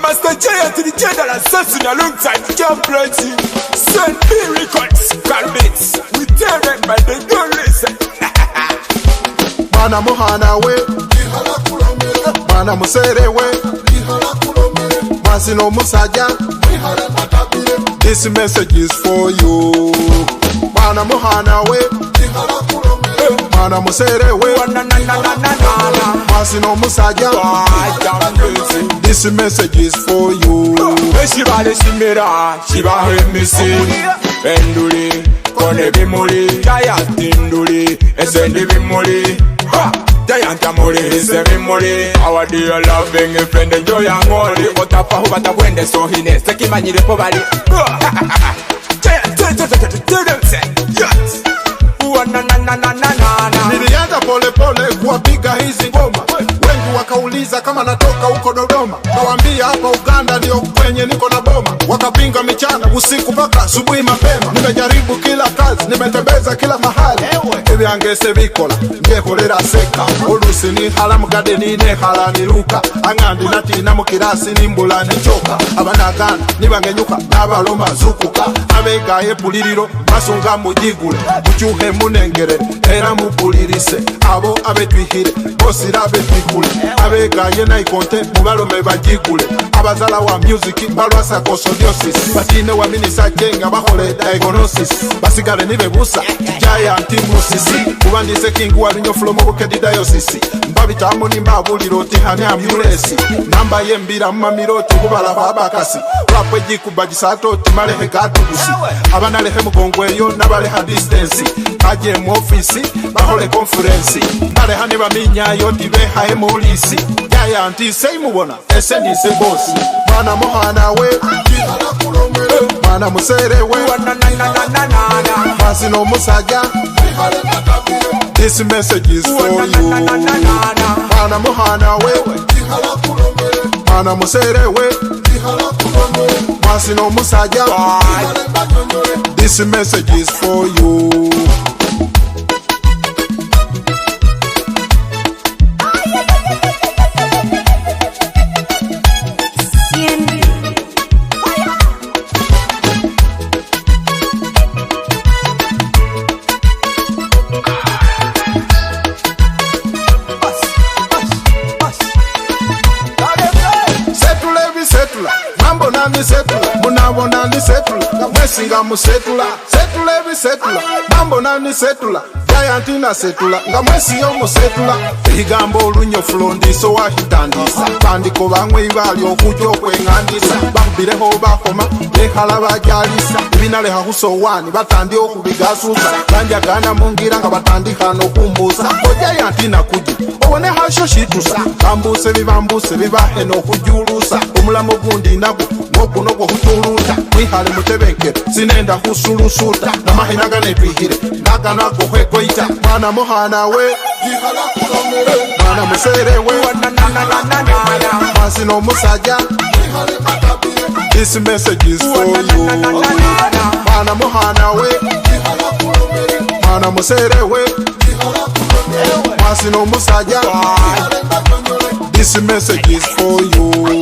Master Giant to the general assassin alongside Camp Blaiz. Send miracles, Calvins. We tear it by the don't listen. Mana muhana we, mana musere we, masino musaja. This message is for you. Mana muhana we, mana musere we, masino musaja. This message is for you. Shiba le shimera, shiba hemisi. Enduli, kone bimuli, giant Enduli, esende bimuli. Giant amuli, ese bimuli. Our dear loving friend, enjoy and only. Otapa hu bata wende so hine, seki manyire pobali. Giant, yes. Nilianza pole pole kuwapiga hizi ngoma. Wengi wakauliza kama natoka huko Dodoma. Kawambia hapa Uganda ndio kwenye niko na boma. Wakapinga michana usiku mpaka asubuhi mapema. Nimejaribu kila kazi, nimetembeza kila mahali. Ebi angese bikola, ngekolera seka. Olusi ni halamu gade ni nehala ni luka. Angandi nati na mukirasi ni mbula ni choka. Abanagana, nibangenyuka, nabaloma zukuka. Abega epuliriro, masunga mujigule. Uchuhe munengere, era mupulirise. Abo abetwihire, bosira abetwikule. Abega yena ikonte, mubalome bajigule. Abazala wa music, balwasa kosodiosis. Batine wa minisa jenga, bahole diagnosis. Basigale nibe busa, giant musisi. Kubandise kingu wa rinyo flomo bukedi diocese. Mbabita amoni mbabuli roti hane amulesi. Namba yembira mamiroti kubala babakasi. Rapwe jiku bajisato timalehe gatu kusi. Abanalehe mugongweyo nabaleha distance. Kaje mu ofisi bahole conference. Baleha ne baminyayo tibeha emolisi. Giant say mubona ese ni se boss. Mana muhana we, mana musere we, masino musaja. This message is for you. Mana muhana we, mana musere we, masino musaja. This message is for you. Mambo nani setula, munabo nani setula, mwesinga musetula, setula ebi setula, mambo nani setula, giant na setula, nga mwesi yo musetula. Higambo olunyo flondiso wahitandisa, bandiko bamwe ibali okujo kwengandisa, bakubireho bakoma, lekala bajalisa, ibinale hahuso wani, batandi okubigasusa, banjagana mungira nga batandika nokumbusa, o giant na kuji, obone hasho shitusa, bambuse bibahe nokujulusa, omulamo gundi nago, moku nogwo hutuluta, mwihale mutebenkere, sinenda husulusuta, namahinaga netwihire, naga nago hwekoita, mana muhana we, mana musere we, masino musaja. This message is for you. Mana muhana we, mana musere we, masino musaja. This message is for you.